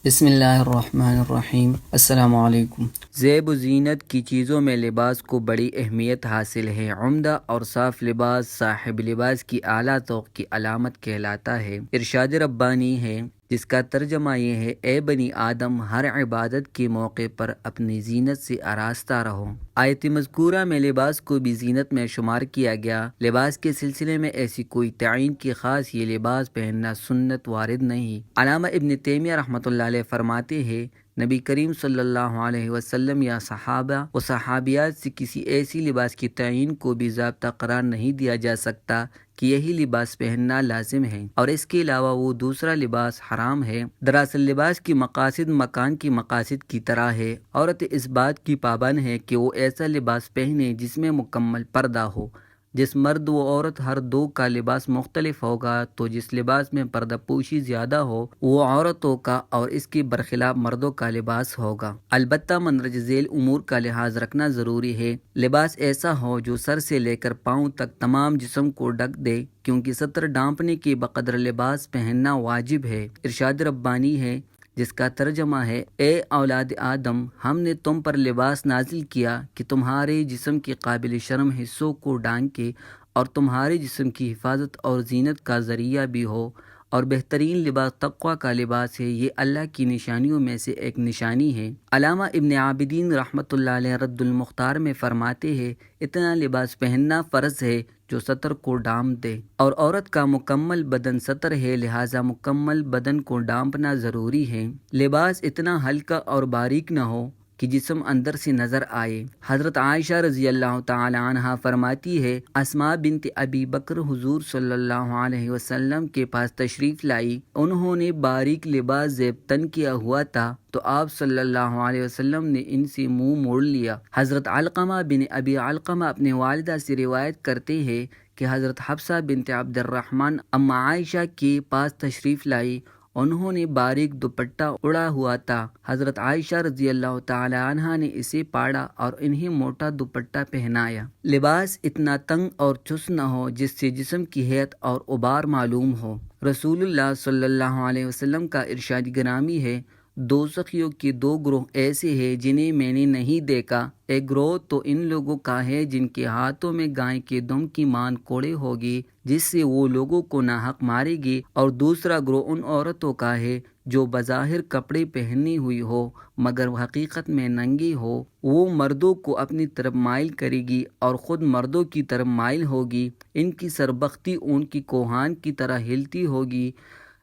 بسم اللہ الرحمن الرحیم۔ السلام علیکم۔ زیب و زینت کی چیزوں میں لباس کو بڑی اہمیت حاصل ہے۔ عمدہ اور صاف لباس صاحب لباس کی اعلیٰ ذوق کی علامت کہلاتا ہے۔ ارشاد ربانی ہے جس کا ترجمہ یہ ہے: اے بنی آدم، ہر عبادت کے موقع پر اپنی زینت سے آراستہ رہو۔ آیت مذکورہ میں لباس کو بھی زینت میں شمار کیا گیا۔ لباس کے سلسلے میں ایسی کوئی تعین کی خاص یہ لباس پہننا سنت وارد نہیں۔ علامہ ابن تیمیہ رحمۃ اللہ علیہ فرماتے ہیں نبی کریم صلی اللہ علیہ وسلم یا صحابہ و صحابیات سے کسی ایسی لباس کی تعین کو بھی ضابطہ قرار نہیں دیا جا سکتا کہ یہی لباس پہننا لازم ہے اور اس کے علاوہ وہ دوسرا لباس حرام ہے۔ دراصل لباس کی مقاصد مکان کی مقاصد کی طرح ہے۔ عورت اس بات کی پابند ہے کہ وہ ایسا لباس پہنے جس میں مکمل پردہ ہو۔ جس مرد و عورت ہر دو کا لباس مختلف ہوگا تو جس لباس میں پردہ پوشی زیادہ ہو وہ عورتوں کا اور اس کے برخلاف مردوں کا لباس ہوگا۔ البتہ مندرجہ ذیل امور کا لحاظ رکھنا ضروری ہے۔ لباس ایسا ہو جو سر سے لے کر پاؤں تک تمام جسم کو ڈھک دے، کیونکہ ستر ڈھانپنے کے بقدر لباس پہننا واجب ہے۔ ارشاد ربانی ہے جس کا ترجمہ ہے: اے اولاد آدم، ہم نے تم پر لباس نازل کیا کہ تمہارے جسم کے قابل شرم حصوں کو ڈھانکے اور تمہارے جسم کی حفاظت اور زینت کا ذریعہ بھی ہو، اور بہترین لباس تقویٰ کا لباس ہے، یہ اللہ کی نشانیوں میں سے ایک نشانی ہے۔ علامہ ابن عابدین رحمۃ اللہ علیہ رد المختار میں فرماتے ہیں اتنا لباس پہننا فرض ہے جو سطر کو ڈھانپ دے، اور عورت کا مکمل بدن سطر ہے، لہٰذا مکمل بدن کو ڈھانپنا ضروری ہے۔ لباس اتنا ہلکا اور باریک نہ ہو کہ جسم اندر سے نظر آئے۔ حضرت عائشہ رضی اللہ تعالی عنہا فرماتی ہے اسماء بنت ابی بکر حضور صلی اللہ علیہ وسلم کے پاس تشریف لائی، انہوں نے باریک لباس زیب تن کیا ہوا تھا تو آپ صلی اللہ علیہ وسلم نے ان سے منہ موڑ لیا۔ حضرت علقمہ بن ابی علقمہ اپنے والدہ سے روایت کرتے ہیں کہ حضرت حفصہ بنت عبد الرحمن اما عائشہ کے پاس تشریف لائی، انہوں نے باریک دوپٹہ اڑا ہوا تھا، حضرت عائشہ رضی اللہ تعالی عنہا نے اسے پاڑا اور انہیں موٹا دوپٹہ پہنایا۔ لباس اتنا تنگ اور چست نہ ہو جس سے جسم کی ہیئت اور عبار معلوم ہو۔ رسول اللہ صلی اللہ علیہ وسلم کا ارشاد گرامی ہے دوزخیوں کے دو گروہ ایسے ہیں جنہیں میں نے نہیں دیکھا، ایک گروہ تو ان لوگوں کا ہے جن کے ہاتھوں میں گائے کے دم کی مان کوڑے ہوگی جس سے وہ لوگوں کو ناحق مارے گی، اور دوسرا گروہ ان عورتوں کا ہے جو بظاہر کپڑے پہنی ہوئی ہو مگر حقیقت میں ننگی ہو، وہ مردوں کو اپنی طرف مائل کرے گی اور خود مردوں کی طرف مائل ہوگی، ان کی سربختی اون کی کوہان کی طرح ہلتی ہوگی۔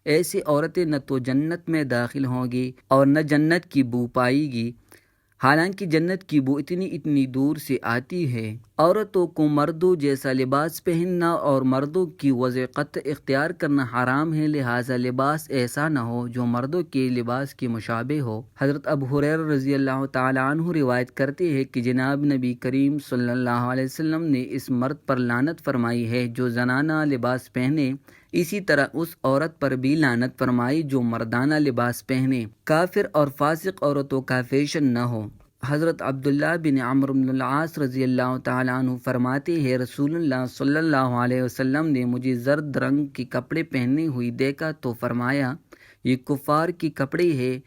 ایسی عورتیں نہ تو جنت میں داخل ہوں گی اور نہ جنت کی بو پائے گی، حالانکہ جنت کی بو اتنی دور سے آتی ہے۔ عورتوں کو مردوں جیسا لباس پہننا اور مردوں کی وضع قط اختیار کرنا حرام ہے، لہٰذا لباس ایسا نہ ہو جو مردوں کے لباس کے مشابہ ہو۔ حضرت ابو ہریرہ رضی اللہ تعالی عنہ روایت کرتے ہیں کہ جناب نبی کریم صلی اللہ علیہ وسلم نے اس مرد پر لعنت فرمائی ہے جو زنانہ لباس پہنے، اسی طرح اس عورت پر بھی لعنت فرمائی جو مردانہ لباس پہنے۔ کافر اور فاسق عورتوں کا فیشن نہ ہو۔ حضرت عبداللہ بن عمرو بن العاص رضی اللہ تعالیٰ عنہ فرماتے ہیں رسول اللہ صلی اللہ علیہ وسلم نے مجھے زرد رنگ کے کپڑے پہنے ہوئی دیکھا تو فرمایا یہ کفار کے کپڑے ہیں،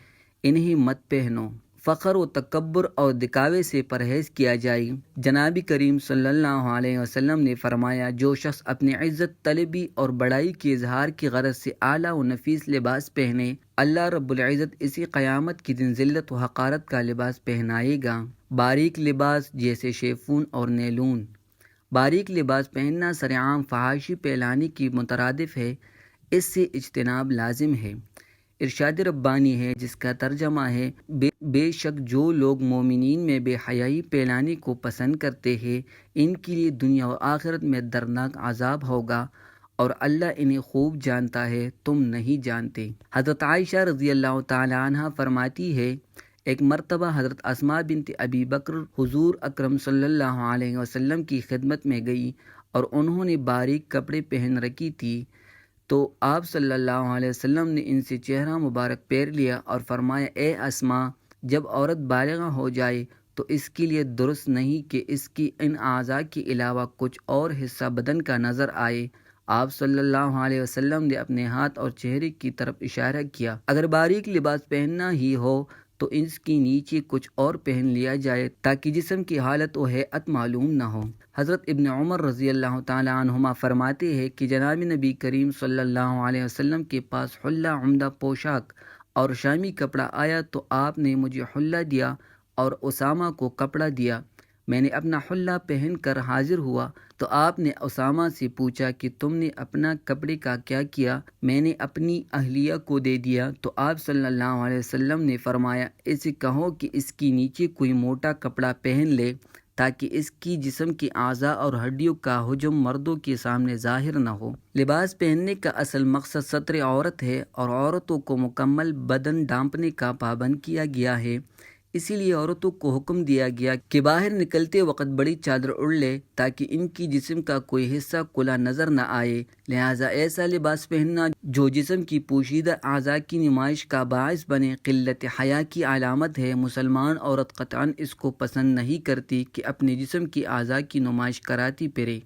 انہیں مت پہنو۔ فخر و تکبر اور دکھاوے سے پرہیز کیا جائے۔ جناب کریم صلی اللہ علیہ وسلم نے فرمایا جو شخص اپنی عزت طلبی اور بڑائی کے اظہار کی غرض سے اعلیٰ و نفیس لباس پہنے، اللہ رب العزت اسی قیامت کے دن ذلت و حقارت کا لباس پہنائے گا۔ باریک لباس جیسے شیفون اور نیلون۔ باریک لباس پہننا سرعام فحاشی پھیلانے کی مترادف ہے، اس سے اجتناب لازم ہے۔ ارشاد ربانی ہے جس کا ترجمہ ہے بے شک جو لوگ مومنین میں بے حیائی پھیلانے کو پسند کرتے ہیں ان کے لیے دنیا و آخرت میں دردناک عذاب ہوگا، اور اللہ انہیں خوب جانتا ہے، تم نہیں جانتے۔ حضرت عائشہ رضی اللہ تعالی عنہا فرماتی ہے ایک مرتبہ حضرت اسماء بنت ابی بکر حضور اکرم صلی اللہ علیہ وسلم کی خدمت میں گئی اور انہوں نے باریک کپڑے پہن رکھی تھی، تو آپ صلی اللہ علیہ وسلم نے ان سے چہرہ مبارک پیر لیا اور فرمایا اے اسماء، جب عورت بالغہ ہو جائے تو اس کے لیے درست نہیں کہ اس کی ان اعضاء کے علاوہ کچھ اور حصہ بدن کا نظر آئے، آپ صلی اللہ علیہ وسلم نے اپنے ہاتھ اور چہرے کی طرف اشارہ کیا۔ اگر باریک لباس پہننا ہی ہو تو اس کے نیچے کچھ اور پہن لیا جائے تاکہ جسم کی حالت و ہیئت معلوم نہ ہو۔ حضرت ابن عمر رضی اللہ تعالی عنہما فرماتے ہیں کہ جناب نبی کریم صلی اللہ علیہ وسلم کے پاس حلہ عمدہ پوشاک اور شامی کپڑا آیا تو آپ نے مجھے حلہ دیا اور اسامہ کو کپڑا دیا۔ میں نے اپنا حلہ پہن کر حاضر ہوا تو آپ نے اسامہ سے پوچھا کہ تم نے اپنا کپڑے کا کیا کیا؟ میں نے اپنی اہلیہ کو دے دیا تو آپ صلی اللہ علیہ وسلم نے فرمایا اسے کہو کہ اس کے نیچے کوئی موٹا کپڑا پہن لے تاکہ اس کی جسم کی اعضاء اور ہڈیوں کا حجم مردوں کے سامنے ظاہر نہ ہو۔ لباس پہننے کا اصل مقصد ستر عورت ہے اور عورتوں کو مکمل بدن ڈھانپنے کا پابند کیا گیا ہے۔ اسی لیے عورتوں کو حکم دیا گیا کہ باہر نکلتے وقت بڑی چادر اڑ لے تاکہ ان کی جسم کا کوئی حصہ کھلا نظر نہ آئے، لہٰذا ایسا لباس پہننا جو جسم کی پوشیدہ اعضاء کی نمائش کا باعث بنے قلت حیا کی علامت ہے۔ مسلمان عورت قطعاً اس کو پسند نہیں کرتی کہ اپنے جسم کی اعضاء کی نمائش کراتی پھرے۔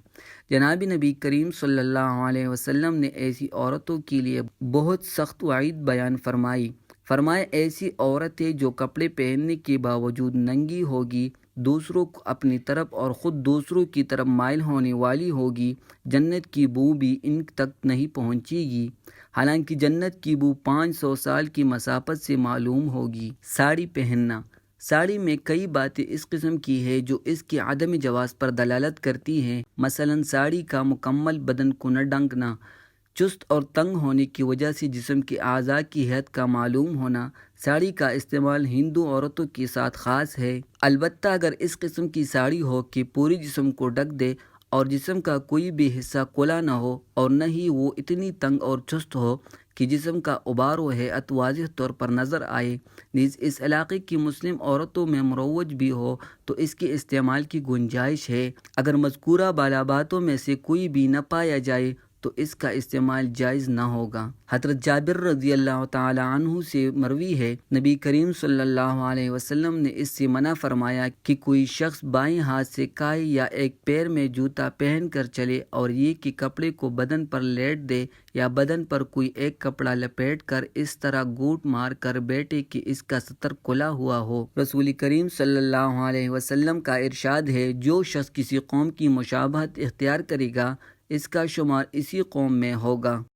جناب نبی کریم صلی اللہ علیہ وسلم نے ایسی عورتوں کے لیے بہت سخت وعید بیان فرمایا ایسی عورتیں جو کپڑے پہننے کے باوجود ننگی ہوگی، دوسروں کو اپنی طرف اور خود دوسروں کی طرف مائل ہونے والی ہوگی، جنت کی بو بھی ان تک نہیں پہنچے گی، حالانکہ جنت کی بو 500 سال کی مسافت سے معلوم ہوگی۔ ساڑی پہننا۔ ساڑی میں کئی باتیں اس قسم کی ہیں جو اس کے عدم جواز پر دلالت کرتی ہیں، مثلاً ساڑی کا مکمل بدن کو نہ ڈھانکنا، چست اور تنگ ہونے کی وجہ سے جسم کے اعضاء کی حیت کا معلوم ہونا۔ ساڑی کا استعمال ہندو عورتوں کے ساتھ خاص ہے، البتہ اگر اس قسم کی ساڑی ہو کہ پوری جسم کو ڈھک دے اور جسم کا کوئی بھی حصہ کھلا نہ ہو اور نہ ہی وہ اتنی تنگ اور چست ہو کہ جسم کا غبار و ہیئت واضح طور پر نظر آئے، نیز اس علاقے کی مسلم عورتوں میں مروج بھی ہو تو اس کے استعمال کی گنجائش ہے۔ اگر مذکورہ بالا باتوں میں سے کوئی بھی نہ پایا جائے تو اس کا استعمال جائز نہ ہوگا۔ حضرت جابر رضی اللہ تعالی عنہ سے مروی ہے، نبی کریم صلی اللہ علیہ وسلم نے اس سے منع فرمایا کہ کوئی شخص بائیں ہاتھ سے کھائے یا ایک پیر میں جوتا پہن کر چلے اور یہ کہ کپڑے کو بدن پر لیٹ دے یا بدن پر کوئی ایک کپڑا لپیٹ کر اس طرح گھوٹ مار کر بیٹھے کہ اس کا ستر کھلا ہوا ہو۔ رسول کریم صلی اللہ علیہ وسلم کا ارشاد ہے، جو شخص کسی قوم کی مشابہت اختیار کرے گا اس کا شمار اسی قوم میں ہوگا۔